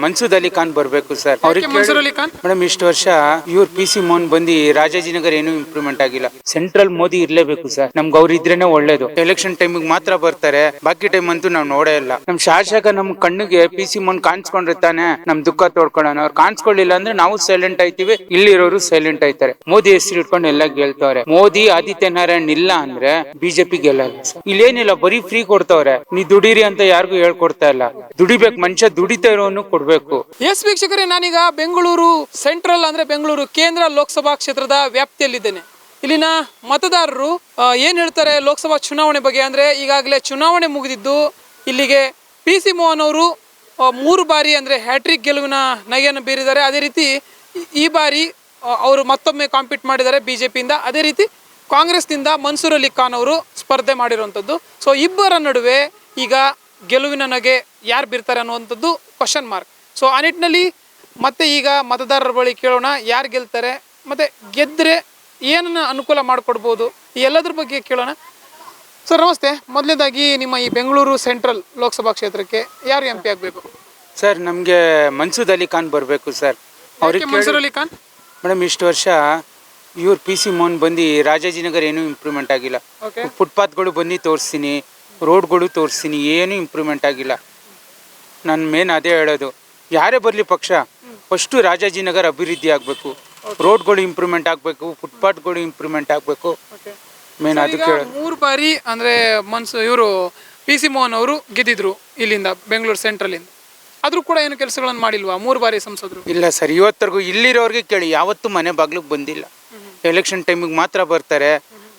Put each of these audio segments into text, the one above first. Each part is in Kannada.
ಮನ್ಸೂರ್ ಅಲಿ ಖಾನ್ ಬರ್ಬೇಕು ಸರ್. ಮನ್ಸೂರ್ ಅಲಿ ಖಾನ್ ಮೇಡಮ್ ಇಷ್ಟು ವರ್ಷ ಇವ್ರು PC ಮೋಹನ್ ಬಂದು ರಾಜಾಜಿನಗರ್ ಏನು ಇಂಪ್ರೂವ್ಮೆಂಟ್ ಆಗಿಲ್ಲ. ಸೆಂಟ್ರಲ್ ಮೋದಿ ಇರ್ಲೇಬೇಕು ಸರ್. ನಮ್ಗೆ ಅವ್ರು ಇದ್ರೇನೆ ಒಳ್ಳೇದು. ಎಲೆಕ್ಷನ್ ಟೈಮ್ ಮಾತ್ರ ಬರ್ತಾರೆ, ಬಾಕಿ ಟೈಮ್ ಅಂತೂ ನಾವು ನೋಡೇ ಇಲ್ಲ. ನಮ್ ಶಾಸಕ ನಮ್ ಕಣ್ಣಿಗೆ PC ಮೋಹನ್ ಕಾಣಿಸ್ಕೊಂಡಿರ್ತಾನೆ, ನಮ್ ದುಃಖ ತೋಡ್ಕೊಳ್ಳೋಣ. ಅವ್ರು ಕಾಣಿಸ್ಕೊಳ್ಳಿಲ್ಲ ಅಂದ್ರೆ ನಾವು ಸೈಲೆಂಟ್ ಆಯ್ತಿವಿ, ಇಲ್ಲಿರೋರು ಸೈಲೆಂಟ್ ಆಯ್ತಾರೆ. ಮೋದಿ ಹೆಸರು ಇಟ್ಕೊಂಡು ಎಲ್ಲ ಗೆಲ್ತವ್ರೆ. ಮೋದಿ ಆದಿತ್ಯ ನಾರಾಯಣ್ ಇಲ್ಲ ಅಂದ್ರೆ ಬಿಜೆಪಿ ಗೆಲ್ಲಲ್ಲ ಸರ್. ಇಲ್ಲೇನಿಲ್ಲ, ಬರೀ ಫ್ರೀ ಕೊಡ್ತವ್ರೆ. ನೀ ದುಡೀರಿ ಅಂತ ಯಾರಿಗೂ ಹೇಳ್ಕೊಡ್ತಾ ಇಲ್ಲ. ದುಡಿಬೇಕು, ಮನುಷ್ಯ ದುಡಿತಾ ಇರೋನು ಕೊಡ್ಬೇಕು. ಎಸ್ ವೀಕ್ಷಕರೇ, ನಾನೀಗ ಬೆಂಗಳೂರು ಸೆಂಟ್ರಲ್ ಅಂದ್ರೆ ಬೆಂಗಳೂರು ಕೇಂದ್ರ ಲೋಕಸಭಾ ಕ್ಷೇತ್ರದ ವ್ಯಾಪ್ತಿಯಲ್ಲಿದ್ದೇನೆ. ಇಲ್ಲಿನ ಮತದಾರರು ಏನ್ ಹೇಳ್ತಾರೆ ಲೋಕಸಭಾ ಚುನಾವಣೆ ಬಗ್ಗೆ ಅಂದ್ರೆ, ಈಗಾಗಲೇ ಚುನಾವಣೆ ಮುಗಿದಿದ್ದು ಇಲ್ಲಿಗೆ PC ಮೋಹನ್ ಅವರು 3 ಬಾರಿ ಅಂದ್ರೆ ಹ್ಯಾಟ್ರಿಕ್ ಗೆಲುವಿನ ನಗೆಯನ್ನು ಬೀರಿದ್ದಾರೆ. ಅದೇ ರೀತಿ ಈ ಬಾರಿ ಅವರು ಮತ್ತೊಮ್ಮೆ ಕಾಂಪೀಟ್ ಮಾಡಿದ್ದಾರೆ ಬಿಜೆಪಿಯಿಂದ. ಅದೇ ರೀತಿ ಕಾಂಗ್ರೆಸ್ನಿಂದ ಮನ್ಸೂರ್ ಅಲಿ ಖಾನ್ ಅವರು ಸ್ಪರ್ಧೆ ಮಾಡಿರುವಂಥದ್ದು. ಸೊ ಇಬ್ಬರ ನಡುವೆ ಈಗ ಗೆಲುವಿನ ನಗೆ ಯಾರು ಬೀರ್ತಾರೆ ಅನ್ನುವಂಥದ್ದು ಕ್ವಶನ್ ಮಾರ್ಕ್. ಸೊ ಆ ನಿಟ್ಟಿನಲ್ಲಿ ಮತ್ತೆ ಈಗ ಮತದಾರರ ಬಳಿ ಕೇಳೋಣ, ಯಾರು ಗೆಲ್ತಾರೆ ಮತ್ತೆ ಗೆದ್ದರೆ ಏನನ್ನ ಅನುಕೂಲ ಮಾಡಿಕೊಡ್ಬೋದು, ಈ ಎಲ್ಲದ್ರ ಬಗ್ಗೆ ಕೇಳೋಣ. ಸರ್ ನಮಸ್ತೆ. ಮೊದಲನೇದಾಗಿ ನಿಮ್ಮ ಈ ಬೆಂಗಳೂರು ಸೆಂಟ್ರಲ್ ಲೋಕಸಭಾ ಕ್ಷೇತ್ರಕ್ಕೆ ಯಾರು MP ಆಗಬೇಕು? ಸರ್ ನಮಗೆ ಮನ್ಸೂರ್ ಅಲಿ ಖಾನ್ ಬರಬೇಕು ಸರ್. ಅವ್ರಿಗೆ ಮನ್ಸೂರ್ ಅಲಿ ಖಾನ್ ಮೇಡಮ್ ಇಷ್ಟು ವರ್ಷ ಇವ್ರು PC ಮೋಹನ್ ಬಂದು ರಾಜಾಜಿನಗರ್ ಏನು ಇಂಪ್ರೂವ್ಮೆಂಟ್ ಆಗಿಲ್ಲ. ಫುಟ್ಪಾತ್ಗಳು ಬಂದು ತೋರಿಸ್ತೀನಿ, ರೋಡ್ಗಳು ತೋರಿಸ್ತೀನಿ, ಏನು ಇಂಪ್ರೂವ್ಮೆಂಟ್ ಆಗಿಲ್ಲ. ನಾನು ಮೇನ್ ಅದೇ ಹೇಳೋದು, ಯಾರೇ ಬರಲಿ ಪಕ್ಷ, ಫಸ್ಟು ರಾಜಾಜಿನಗರ್ ಅಭಿವೃದ್ಧಿ ಆಗಬೇಕು, ರೋಡ್ಗಳು ಇಂಪ್ರೂವ್ಮೆಂಟ್ ಆಗಬೇಕು, ಫುಟ್ಪಾತ್ಗಳು ಇಂಪ್ರೂವ್ಮೆಂಟ್ ಆಗಬೇಕು. ಮೇನ್ ಅದಕ್ಕೆ 3 ಬಾರಿ ಅಂದರೆ ಇವರು PC ಮೋಹನ್ ಅವರು ಗೆದ್ದಿದ್ರು ಇಲ್ಲಿಂದ ಬೆಂಗಳೂರು ಸೆಂಟ್ರಲಿಂದ. ಆದರೂ ಕೂಡ ಏನು ಕೆಲಸಗಳನ್ನು ಮಾಡಿಲ್ವಾ 3 ಬಾರಿ ಸಂಸದರು? ಇಲ್ಲ ಸರ್, ಇವತ್ತರೆಗೂ ಇಲ್ಲಿರೋರಿಗೆ ಕೇಳಿ, ಯಾವತ್ತೂ ಮನೆ ಬಾಗ್ಲಿಗೆ ಬಂದಿಲ್ಲ. ಎಲೆಕ್ಷನ್ ಟೈಮಿಗೆ ಮಾತ್ರ ಬರ್ತಾರೆ,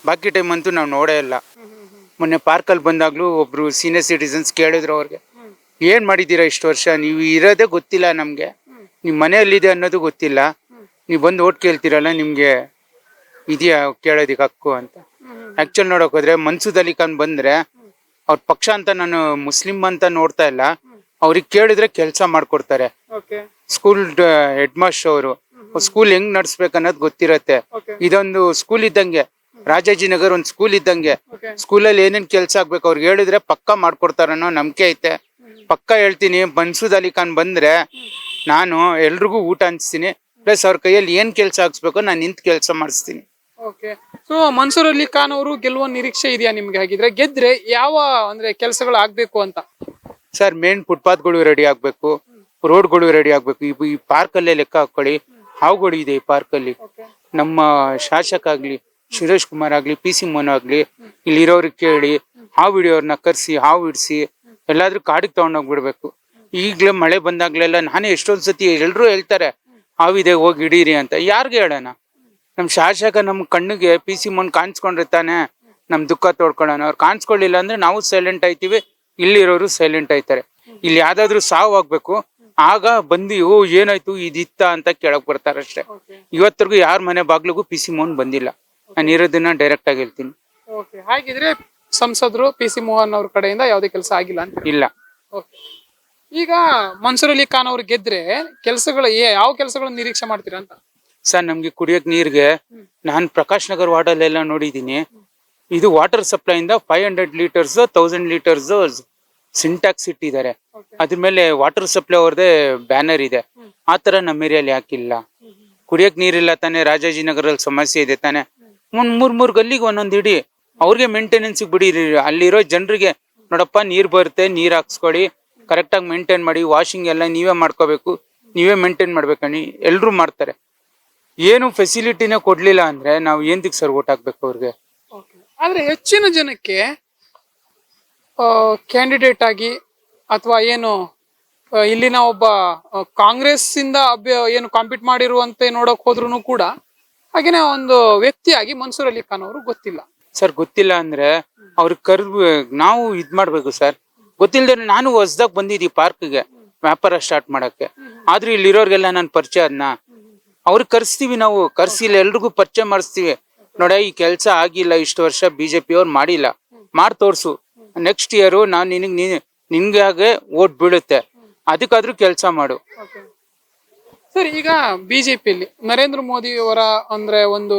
ಬಾಕಿ ಟೈಮ್ ಅಂತೂ ನಾವು ನೋಡೇ ಇಲ್ಲ. ಮೊನ್ನೆ ಪಾರ್ಕಲ್ಲಿ ಬಂದಾಗಲೂ ಒಬ್ಬರು ಸೀನಿಯರ್ ಸಿಟಿಸನ್ಸ್ ಕೇಳಿದ್ರು ಅವ್ರಿಗೆ, ಏನು ಮಾಡಿದ್ದೀರಾ ಇಷ್ಟು ವರ್ಷ, ನೀವು ಇರೋದೇ ಗೊತ್ತಿಲ್ಲ ನಮಗೆ, ನಿಮ್ಮ ಮನೆಯಲ್ಲಿದೆ ಅನ್ನೋದು ಗೊತ್ತಿಲ್ಲ, ನೀವು ಬಂದು ಓಟ್ ಕೇಳ್ತೀರಲ್ಲ, ನಿಮಗೆ ಇದೆಯಾ ಕೇಳೋದಕ್ಕೆ ಹಕ್ಕು ಅಂತ. ಆ್ಯಕ್ಚುಲ್ ನೋಡೋಕೆ ಹೋದ್ರೆ ಮನ್ಸೂರ್ ಅಲಿ ಖಾನ್ ಬಂದರೆ, ಅವ್ರ ಪಕ್ಷ ಅಂತ ನಾನು ಮುಸ್ಲಿಂ ಅಂತ ನೋಡ್ತಾ ಇಲ್ಲ, ಅವ್ರಿಗೆ ಕೇಳಿದ್ರೆ ಕೆಲಸ ಮಾಡಿಕೊಡ್ತಾರೆ. ಸ್ಕೂಲ್ ಹೆಡ್ ಮಾಸ್ಟರ್ ಅವರು ಸ್ಕೂಲ್ ಹೆಂಗ್ ನಡೆಸ್ಬೇಕು ಅನ್ನೋದು ಗೊತ್ತಿರತ್ತೆ. ಇದೊಂದು ಸ್ಕೂಲ್ ಇದ್ದಂಗೆ, ರಾಜಾಜಿನಗರ್ ಒಂದು ಸ್ಕೂಲ್ ಇದ್ದಂಗೆ. ಸ್ಕೂಲಲ್ಲಿ ಏನೇನು ಕೆಲಸ ಆಗ್ಬೇಕು ಅವ್ರಿಗೆ ಹೇಳಿದ್ರೆ ಪಕ್ಕ ಮಾಡ್ಕೊಡ್ತಾರ ಅನ್ನೋ ನಂಬಿಕೆ ಐತೆ. ಪಕ್ಕ ಹೇಳ್ತೀನಿ, ಮನ್ಸೂರ್ ಅಲಿ ಖಾನ್ ಬಂದ್ರೆ ನಾನು ಎಲ್ರಿಗೂ ಊಟ ಹಂಚ್ತೀನಿ, ಪ್ಲಸ್ ಅವ್ರ ಕೈಯಲ್ಲಿ ಏನ್ ಕೆಲಸ ಹಾಕ್ಸ್ಬೇಕು ನಾನು ನಿಂತು ಕೆಲಸ ಮಾಡಿಸ್ತೀನಿ. ಸೊ ಮನ್ಸೂರ್ ಅಲಿ ಖಾನ್ ಅವರು ಗೆಲ್ಲುವ ನಿರೀಕ್ಷೆ ಇದೆಯಾ ನಿಮ್ಗೆ? ಹಾಗಿದ್ರೆ ಗೆದ್ರೆ ಯಾವ ಅಂದ್ರೆ ಕೆಲಸಗಳು ಆಗ್ಬೇಕು ಅಂತ? ಸರ್ ಮೇನ್ ಫುಟ್ಪಾತ್ಗಳು ರೆಡಿ ಆಗ್ಬೇಕು, ರೋಡ್ಗಳು ರೆಡಿ ಆಗ್ಬೇಕು. ಈ ಪಾರ್ಕಲ್ಲೇ ಲೆಕ್ಕ ಹಾಕೊಳ್ಳಿ, ಹಾವುಗಳು ಇದೆ ಈ ಪಾರ್ಕಲ್ಲಿ. ನಮ್ಮ ಶಾಸಕ ಆಗ್ಲಿ, ಸುರೇಶ್ ಕುಮಾರ್ ಆಗ್ಲಿ, PC ಮೋಹನ್ ಆಗ್ಲಿ, ಇಲ್ಲಿರೋರಿಗೆ ಕೇಳಿ ಹಾವು ಹಿಡಿಯೋರ್ನ ಕರ್ಸಿ ಹಾವು ಹಿಡಿಸಿ ಎಲ್ಲಾದ್ರೂ ಕಾಡಿಗೆ ತಗೊಂಡೋಗ್ಬಿಡ್ಬೇಕು. ಈಗ್ಲೇ ಮಳೆ ಬಂದಾಗ್ಲೆಲ್ಲ ನಾನೇ ಎಷ್ಟೊಂದ್ ಸತಿ ಎಲ್ರು ಹೇಳ್ತಾರೆ ಹಾವಿದೆ ಹೋಗಿ ಹಿಡೀರಿ ಅಂತ, ಯಾರಿಗೆ ಹೇಳೋಣ? ನಮ್ ಶಾಸಕ ನಮ್ ಕಣ್ಣಿಗೆ PC ಮೋಹನ್ ಕಾಣಿಸ್ಕೊಂಡಿರ್ತಾನೆ, ನಮ್ ದುಃಖ ತೋಡ್ಕೊಳ್ಳೋಣ. ಅವ್ರು ಕಾಣಿಸ್ಕೊಳ್ಳಿಲ್ಲ ಅಂದ್ರೆ ನಾವು ಸೈಲೆಂಟ್ ಆಯ್ತಿವಿ, ಇಲ್ಲಿರೋರು ಸೈಲೆಂಟ್ ಆಯ್ತಾರೆ. ಇಲ್ಲಿ ಯಾವ್ದಾದ್ರು ಸಾವು ಆಗ್ಬೇಕು, ಆಗ ಬಂದು ಏನಾಯ್ತು ಇದಿತ್ತ ಅಂತ ಕೇಳಕ್ ಬರ್ತಾರಷ್ಟೇ. ಇವತ್ತರೆಗೂ ಯಾರ ಮನೆ ಬಾಗ್ಲಿಗೂ PC ಮೋಹನ್ ಬಂದಿಲ್ಲ. ನಾನು ಇರೋದನ್ನ ಡೈರೆಕ್ಟ್ ಆಗಿ ಹೇಳ್ತೀನಿ. ಹಾಗಿದ್ರೆ ಸಂಸದರು PC ಮೋಹನ್ ಅವ್ರ ಕಡೆಯಿಂದ ಯಾವುದೇ ಕೆಲಸ ಆಗಿಲ್ಲ ಅಂತ? ಇಲ್ಲ. ಈಗ ಮನ್ಸೂರ್ ಅಲಿ ಖಾನ್ ಅವ್ರು ಗೆದ್ರೆ ಕೆಲಸಗಳು ಯಾವ ಕೆಲಸಗಳನ್ನ ನಿರೀಕ್ಷೆ ಮಾಡ್ತೀರಾ ಅಂತ? ಸರ್ ನಮ್ಗೆ ಕುಡಿಯಕ್ ನೀರ್ಗೆ ನಾನು ಪ್ರಕಾಶ್ ನಗರ್ ವಾರ್ಡಲ್ಲೆಲ್ಲ ನೋಡಿದೀನಿ, ಇದು ವಾಟರ್ ಸಪ್ಲೈ ಇಂದ 500 ಲೀಟರ್ಸ್ 1000 ಲೀಟರ್ಸ್ ಸಿಂಟ್ಯಾಕ್ಸ್ ಇಟ್ಟಿದ್ದಾರೆ. ಅದ್ರ ಮೇಲೆ ವಾಟರ್ ಸಪ್ಲೈ ಅವ್ರದೇ ಬ್ಯಾನರ್ ಇದೆ. ಆತರ ನಮ್ಮ ಏರಿಯಲ್ಲಿ ಯಾಕಿಲ್ಲ? ಕುಡಿಯಕ್ ನೀರಿಲ್ಲ ತಾನೆ, ರಾಜಾಜಿನಗರಲ್ಲಿ ಸಮಸ್ಯೆ ಇದೆ ತಾನೆ. ಮೂರ್ ಗಲ್ಲಿಗೆ ಒಂದೊಂದು ಇಡಿ, ಅವ್ರಿಗೆ ಮೇಂಟೆನೆನ್ಸ್ ಬಿಡಿರಿ. ಅಲ್ಲಿರೋ ಜನರಿಗೆ ನೋಡಪ್ಪ ನೀರ್ ಬರುತ್ತೆ, ನೀರ್ ಹಾಕ್ಸ್ಕೊಡಿ, ಕರೆಕ್ಟಾಗಿ ಮೇಂಟೈನ್ ಮಾಡಿ, ವಾಷಿಂಗ್ ಎಲ್ಲ ನೀವೇ ಮಾಡ್ಕೋಬೇಕು, ನೀವೇ ಮೇಂಟೈನ್ ಮಾಡ್ಬೇಕಣಿ. ಎಲ್ರು ಮಾಡ್ತಾರೆ. ಏನು ಫೆಸಿಲಿಟಿನೇ ಕೊಡ್ಲಿಲ್ಲ ಅಂದ್ರೆ ನಾವು ಏನ್ದಿಕ್ ಸರ್ ಓಟ್ ಹಾಕ್ಬೇಕು ಅವ್ರಿಗೆ? ಆದ್ರೆ ಹೆಚ್ಚಿನ ಜನಕ್ಕೆ ಕ್ಯಾಂಡಿಡೇಟ್ ಆಗಿ ಅಥವಾ ಏನು ಇಲ್ಲಿನ ಒಬ್ಬ ಕಾಂಗ್ರೆಸ್ ಇಂದ ಏನು ಕಾಂಪೀಟ್ ಮಾಡಿರುವಂತೆ ನೋಡಕ್ ಹೋದ್ರು ಕೂಡ ಹಾಗೇನೆ ಒಂದು ವ್ಯಕ್ತಿಯಾಗಿ ಮನ್ಸೂರ್ ಅಲಿ ಖಾನ್ ಅವರು ಗೊತ್ತಿಲ್ಲ. ಸರ್ ಗೊತ್ತಿಲ್ಲ ಅಂದ್ರೆ ಅವ್ರಿಗೆ ನಾವು ಇದ್ ಮಾಡ್ಬೇಕು ಸರ್. ಗೊತ್ತಿಲ್ಲದೆ ನಾನು ಹೊಸದಾಗ ಬಂದಿದ್ದೀವಿ ಪಾರ್ಕ್ಗೆ ವ್ಯಾಪಾರ ಸ್ಟಾರ್ಟ್ ಮಾಡಕ್ಕೆ, ಆದ್ರೆ ಇಲ್ಲಿರೋರ್ಗೆಲ್ಲ ನಾನು ಪರಿಚಯ ಅದನ್ನ ಅವ್ರಿಗೆ ಕರ್ಸ್ತೀವಿ. ನಾವು ಕರ್ಸಿಲ್ಲ, ಎಲ್ರಿಗೂ ಪರಿಚಯ ಮಾಡಿಸ್ತೀವಿ. ನೋಡ ಈ ಕೆಲಸ ಆಗಿಲ್ಲ, ಇಷ್ಟು ವರ್ಷ BJP ಅವ್ರು ಮಾಡಿಲ್ಲ, ಮಾಡಿ ತೋರ್ಸು, ನೆಕ್ಸ್ಟ್ ಇಯರ್ ನಾನು ನಿನ್ಗೆ ಓಟ್ ಬೀಳುತ್ತೆ, ಅದಕ್ಕಾದ್ರೂ ಕೆಲಸ ಮಾಡು. ಸರ್ ಈಗ ಬಿಜೆಪಿಯಲ್ಲಿ ನರೇಂದ್ರ ಮೋದಿ ಅವರ ಅಂದ್ರೆ ಒಂದು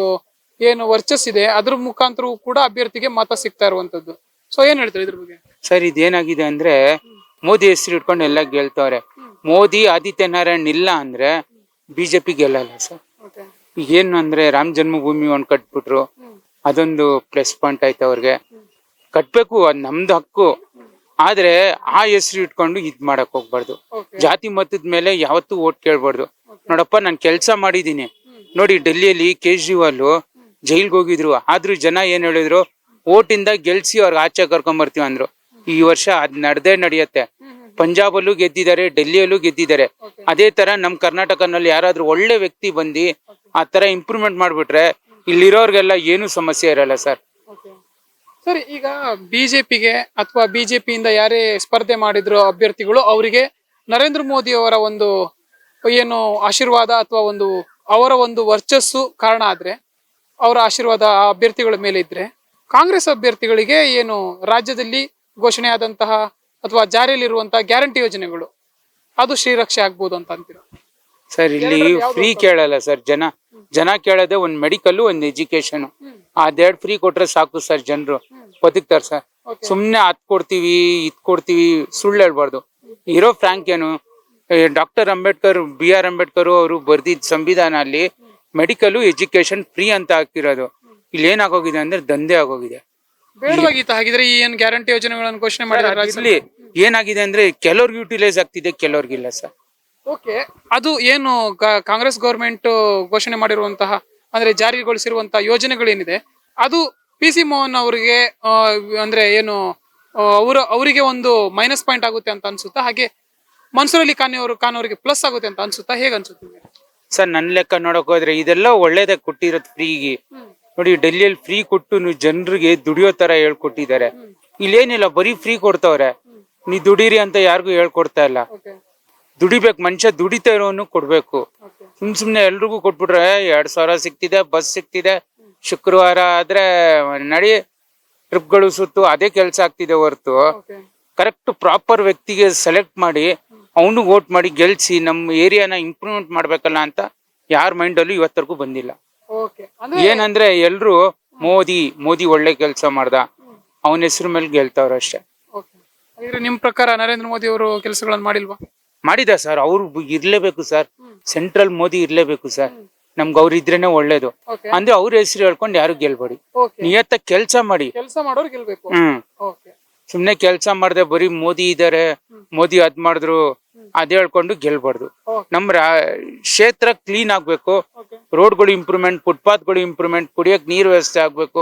ಏನು ವರ್ಚಸ್ಸಿದೆ, ಅದ್ರ ಮುಖಾಂತರ ಕೂಡ ಅಭ್ಯರ್ಥಿಗೆ ಮತ ಸಿಗ್ತಾ ಇರುವಂತದ್ದು. ಸೊ ಏನ್ ಹೇಳ್ತಾರೆ ಇದ್ರ ಬಗ್ಗೆ? ಸರ್ ಇದೇನಾಗಿದೆ ಅಂದ್ರೆ ಮೋದಿ ಹೆಸರು ಇಟ್ಕೊಂಡು ಎಲ್ಲ ಗೆಲ್ತವ್ರೆ. ಮೋದಿ ಆದಿತ್ಯನಾರಾಯಣ್ ಇಲ್ಲ ಅಂದ್ರೆ ಬಿಜೆಪಿ ಗೆಲ್ಲಲ್ಲ ಸರ್. ಓಕೆ. ಏನು ಅಂದ್ರೆ ರಾಮ ಜನ್ಮಭೂಮಿ ಒಂದ್ ಕಟ್ಬಿಟ್ರು, ಅದೊಂದು ಪ್ಲಸ್ ಪಾಯಿಂಟ್ ಆಯ್ತು ಅವ್ರಿಗೆ. ಕಟ್ಬೇಕು, ಅದ್ ನಮ್ದು ಹಕ್ಕು. ಆದ್ರೆ ಆ ಹೆಸರು ಇಟ್ಕೊಂಡು ಇದ್ ಮಾಡಕ್ ಹೋಗ್ಬಾರ್ದು. ಓಕೆ. ಜಾತಿ ಮತದ ಮೇಲೆ ಯಾವತ್ತೂ ಓಟ್ ಕೇಳ್ಬಾರ್ದು. ನೋಡಪ್ಪ, ನಾನ್ ಕೆಲ್ಸ ಮಾಡಿದೀನಿ ನೋಡಿ. ಡೆಲ್ಲಿಯಲ್ಲಿ ಕೇಜ್ರಿವಾಲ್ ಜೈಲ್ಗೆ ಹೋಗಿದ್ರು, ಆದ್ರೂ ಜನ ಏನ್ ಹೇಳಿದ್ರು, ಓಟಿಂದ ಗೆಲ್ಸಿ ಅವ್ರಿಗೆ ಆಚೆ ಕರ್ಕೊಂಡ್ ಬರ್ತೀವಿ ಅಂದ್ರು. ಈ ವರ್ಷ ಅದ್ ನಡೆಯತ್ತೆ. ಪಂಜಾಬಲ್ಲೂ ಗೆದ್ದಿದ್ದಾರೆ, ಡೆಲ್ಲಿಯಲ್ಲೂ ಗೆದ್ದಿದ್ದಾರೆ. ಅದೇ ತರ ನಮ್ ಕರ್ನಾಟಕನಲ್ಲಿ ಯಾರಾದ್ರೂ ಒಳ್ಳೆ ವ್ಯಕ್ತಿ ಬಂದು ಆ ತರ ಇಂಪ್ರೂವ್ಮೆಂಟ್ ಮಾಡ್ಬಿಟ್ರೆ ಇಲ್ಲಿರೋರ್ಗೆಲ್ಲ ಏನು ಸಮಸ್ಯೆ ಇರಲ್ಲ ಸರ್. ಸರಿ, ಈಗ ಬಿಜೆಪಿಗೆ ಅಥವಾ ಬಿಜೆಪಿಯಿಂದ ಯಾರೇ ಸ್ಪರ್ಧೆ ಮಾಡಿದ್ರು ಅಭ್ಯರ್ಥಿಗಳು, ಅವರಿಗೆ ನರೇಂದ್ರ ಮೋದಿ ಅವರ ಒಂದು ಏನು ಆಶೀರ್ವಾದ ಅಥವಾ ಅವರ ಒಂದು ವರ್ಚಸ್ಸು ಕಾರಣ ಆದ್ರೆ, ಅವರ ಆಶೀರ್ವಾದ ಆ ಅಭ್ಯರ್ಥಿಗಳ ಮೇಲೆ ಇದ್ರೆ, ಕಾಂಗ್ರೆಸ್ ಅಭ್ಯರ್ಥಿಗಳಿಗೆ ಏನು ರಾಜ್ಯದಲ್ಲಿ ಘೋಷಣೆ ಆದಂತಹ ಅಥವಾ ಜಾರಿಯಲ್ಲಿರುವಂತಹ ಗ್ಯಾರಂಟಿ ಯೋಜನೆಗಳು ಅದು ಶ್ರೀರಕ್ಷೆ ಆಗ್ಬೋದು ಅಂತ ಅಂತೀರಾ? ಸರ್, ಇಲ್ಲಿ ಫ್ರೀ ಕೇಳಲ್ಲ ಸರ್. ಜನ ಕೇಳೋದೇ ಒಂದ್ ಮೆಡಿಕಲ್, ಒಂದ್ ಎಜುಕೇಶನ್. ಅದೆರಡು ಫ್ರೀ ಕೊಟ್ರೆ ಸಾಕು ಸರ್, ಜನರು ಬದುಕ್ತಾರೆ ಸರ್. ಸುಮ್ನೆ ಅದ್ ಕೊಡ್ತೀವಿ ಇದ್ ಕೊಡ್ತೀವಿ ಸುಳ್ಳು ಹೇಳ್ಬಾರ್ದು. ಇರೋ ಫ್ರಾಂಕ್ ಏನು, ಡಾಕ್ಟರ್ ಅಂಬೇಡ್ಕರ್, BR ಅಂಬೇಡ್ಕರ್ ಅವರು ಬರ್ದಿದ್ ಸಂವಿಧಾನ ಅಲ್ಲಿ ಮೆಡಿಕಲ್ ಎಜುಕೇಶನ್ ಫ್ರೀ ಅಂತ ಹಾಕಿರೋದು. ಇಲ್ಲಿ ಏನಾಗೋಗಿದೆ ಅಂದ್ರೆ ದಂಧೆ ಆಗೋಗಿದೆ. ಬೇಡವಾಗಿತ್ತು ಹಾಗಿದ್ರೆ ಈ ಏನು ಗ್ಯಾರಂಟಿ ಯೋಜನೆಗಳನ್ನು ಘೋಷಣೆ ಮಾಡಿದ್ರೆ ಇಲ್ಲಿ ಏನಾಗಿದೆ ಅಂದ್ರೆ ಕೆಲವ್ರಿಗೆ ಯುಟಿಲೈಸ್ ಆಗ್ತಿದೆ, ಕೆಲವ್ರಿಗಿಲ್ಲ ಸರ್. ಓಕೆ. ಅದು ಏನು ಕಾಂಗ್ರೆಸ್ ಗವರ್ಮೆಂಟ್ ಘೋಷಣೆ ಮಾಡಿರುವಂತಹ ಅಂದ್ರೆ ಜಾರಿಗೊಳಿಸಿರುವಂತಹ ಯೋಜನೆಗಳೇನಿದೆ ಅದು PC ಮೋಹನ್ ಅವರಿಗೆ ಅಂದ್ರೆ ಏನು ಅವರಿಗೆ ಒಂದು ಮೈನಸ್ ಪಾಯಿಂಟ್ ಆಗುತ್ತೆ ಅಂತ ಅನ್ಸುತ್ತಾ, ಹಾಗೆ ಮನ್ಸೂರ್ ಅಲಿ ಖಾನ್ ಅವರಿಗೆ ಪ್ಲಸ್ ಆಗುತ್ತೆ ಅಂತ ಅನ್ಸುತ್ತಾ, ಹೇಗೆ ಅನ್ಸುತ್ತೆ ಸರ್? ನನ್ನ ಲೆಕ್ಕ ನೋಡಕ್ ಹೋದ್ರೆ ಇದೆಲ್ಲ ಒಳ್ಳೇದೇ ಕೊಟ್ಟಿರೋದು ಫ್ರೀಗೆ. ನೋಡಿ, ಡೆಲ್ಲಿಯಲ್ಲಿ ಫ್ರೀ ಕೊಟ್ಟು ಜನರಿಗೆ ದುಡಿಯೋ ತರ ಹೇಳ್ಕೊಟ್ಟಿದ್ದಾರೆ. ಇಲ್ಲೇನಿಲ್ಲ, ಬರೀ ಫ್ರೀ ಕೊಡ್ತಾವ್ರೆ. ನೀ ದುಡೀರಿ ಅಂತ ಯಾರಿಗೂ ಹೇಳ್ಕೊಡ್ತಾ ಇಲ್ಲ. ದುಡಿಬೇಕು, ಮನುಷ್ಯ ದುಡಿತಾ ಇರೋನು ಕೊಡ್ಬೇಕು. ಸುಮ್ನೆ ಎಲ್ರಿಗೂ ಕೊಟ್ಬಿಟ್ರೆ 2,000 ಸಿಕ್ತಿದೆ, ಬಸ್ ಸಿಕ್ತಿದೆ, ಶುಕ್ರವಾರ ಆದ್ರೆ ನಡಿ ಟ್ರಿಪ್ಗಳು ಸುತ್ತು, ಅದೇ ಕೆಲ್ಸ ಆಗ್ತಿದೆ ಹೊರ್ತು ಕರೆಕ್ಟ್ ಪ್ರಾಪರ್ ವ್ಯಕ್ತಿಗೆ ಸೆಲೆಕ್ಟ್ ಮಾಡಿ ಅವನಿಗೆ ವೋಟ್ ಮಾಡಿ ಗೆಲ್ಸಿ ನಮ್ಮ ಏರಿಯಾನ ಇಂಪ್ರೂವ್ಮೆಂಟ್ ಮಾಡ್ಬೇಕಲ್ಲ ಅಂತ ಯಾರ ಮೈಂಡಲ್ಲೂ ಇವತ್ತರೆಗೂ ಬಂದಿಲ್ಲ. ಏನಂದ್ರೆ ಎಲ್ರು ಮೋದಿ ಒಳ್ಳೆ ಕೆಲಸ ಮಾಡ್ದ, ಅವನ ಹೆಸರು ಮೇಲೆ ಗೆಲ್ತಾವ್ರ ಅಷ್ಟೇ. ನಿಮ್ ಪ್ರಕಾರ ನರೇಂದ್ರ ಮೋದಿ ಅವರು ಕೆಲಸಗಳನ್ನು ಮಾಡಿಲ್ವಾ? ಮಾಡಿದ ಸರ್. ಅವ್ರು ಇರ್ಲೇಬೇಕು ಸರ್, ಸೆಂಟ್ರಲ್ ಮೋದಿ ಇರ್ಲೇಬೇಕು ಸರ್. ನಮ್ಗೆ ಅವ್ರು ಇದ್ರೇನೆ ಒಳ್ಳೇದು. ಅಂದ್ರೆ ಅವ್ರ ಹೆಸರು ಹೇಳ್ಕೊಂಡು ಯಾರು ಗೆಲ್ಬೇಡಿ, ನಿಯತ್ತ ಕೆಲ್ಸ ಮಾಡಿ. ಕೆಲಸ ಮಾಡೋರು ಗೆಲ್ಬೇಕು. ಸುಮ್ನೆ ಕೆಲ್ಸ ಮಾಡ್ದೆ ಬರೀ ಮೋದಿ ಇದಾರೆ, ಮೋದಿ ಅದ್ ಮಾಡಿದ್ರು ಅದ್ ಹೇಳ್ಕೊಂಡು ಗೆಲ್ಬಾರ್ದು. ನಮ್ ಕ್ಷೇತ್ರ ಕ್ಲೀನ್ ಆಗ್ಬೇಕು, ರೋಡ್ಗಳು ಇಂಪ್ರೂವ್ಮೆಂಟ್, ಫುಟ್ಪಾತ್ಗಳು ಇಂಪ್ರೂವ್ಮೆಂಟ್, ಕುಡಿಯಕ್ ನೀರ್ ವ್ಯವಸ್ಥೆ ಆಗ್ಬೇಕು.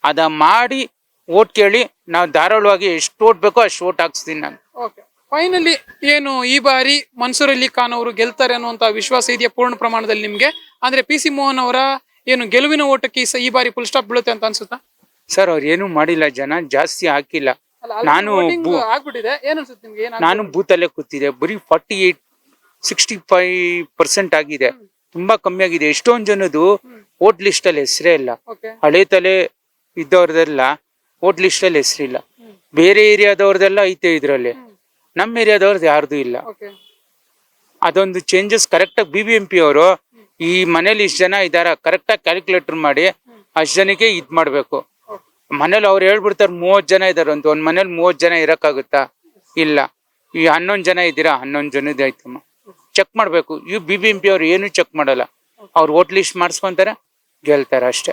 ಅದ ಮಾಡಿ ಓಟ್ ಕೇಳಿ, ನಾವು ಧಾರಾಳವಾಗಿ ಎಷ್ಟು ಓಟ್ ಬೇಕೋ ಅಷ್ಟು ಓಟ್ ಹಾಕ್ಸ್ತೀನಿ ನಾನು. ಫೈನಲಿ ಏನು ಈ ಬಾರಿ ಮನ್ಸೂರ್ ಅಲಿ ಖಾನ್ ಅವರು ಗೆಲ್ತಾರೆ ಅನ್ನುವಂತ ವಿಶ್ವಾಸ ಇದೆಯಾ ಪೂರ್ಣ ಪ್ರಮಾಣದಲ್ಲಿ ನಿಮ್ಗೆ? ಅಂದ್ರೆ PC ಮೋಹನ್ ಅವರ ಏನು ಗೆಲುವಿನ ಓಟಕ್ಕೆ ಈ ಬಾರಿ ಫುಲ್ ಸ್ಟಾಪ್ ಬೀಳುತ್ತೆ ಅಂತ ಅನ್ಸುತ್ತಾ? ಸರ್, ಅವ್ರು ಏನು ಮಾಡಿಲ್ಲ, ಜನ ಜಾಸ್ತಿ ಹಾಕಿಲ್ಲ. ನಾನು ಬೂತ್ ಅಲ್ಲೇ ಕೂತಿದ್ದೆ, ಬರೀ 48-65% ಆಗಿದೆ. ತುಂಬಾ ಕಮ್ಮಿ ಆಗಿದೆ. ಎಷ್ಟೊಂದ್ ಜನದ್ದು ವೋಟ್ ಲಿಸ್ಟ್ ಅಲ್ಲಿ ಹೆಸರೇ ಇಲ್ಲ. ಹಳೆ ತಲೆ ಇದ್ದವ್ರದೆಲ್ಲ ವೋಟ್ ಲಿಸ್ಟ್ ಅಲ್ಲಿ ಹೆಸರಿಲ್ಲ. ಬೇರೆ ಏರಿಯಾದವ್ರದೆಲ್ಲ ಐತೆ ಇದ್ರಲ್ಲಿ, ನಮ್ಮ ಏರಿಯಾದವ್ರದ್ದು ಯಾರ್ದು ಇಲ್ಲ. ಅದೊಂದು ಚೇಂಜಸ್ ಕರೆಕ್ಟ್ ಆಗಿ BBMP ಅವರು ಈ ಮನೇಲಿ ಇಷ್ಟು ಜನ ಇದಾರ ಕರೆಕ್ಟ್ ಆಗಿ ಕ್ಯಾಲ್ಕುಲೇಟರ್ ಮಾಡಿ ಅಷ್ಟು ಜನಕ್ಕೆ ಇದ್ ಮಾಡ್ಬೇಕು. ಮನೇಲಿ ಅವ್ರು ಹೇಳ್ಬಿಡ್ತಾರೆ 30 ಜನ ಇದಾರೆ ಅಂತ, ಒಂದ್ ಮನೇಲಿ 30 ಜನ ಇರಕ್ಕಾಗುತ್ತಾ? ಇಲ್ಲ. ಈ 11 ಜನ ಇದ್ದೀರಾ, 11 ಜನದ ಆಯ್ತಮ್ಮ, ಚೆಕ್ ಮಾಡ್ಬೇಕು. ಈ BBMP ಅವ್ರು ಏನು ಚೆಕ್ ಮಾಡಲ್ಲ, ಅವ್ರು ವೋಟ್ ಲಿಸ್ಟ್ ಮಾಡಿಸ್ಕೊಂತಾರೆ, ಗೆಲ್ತಾರೆ ಅಷ್ಟೇ.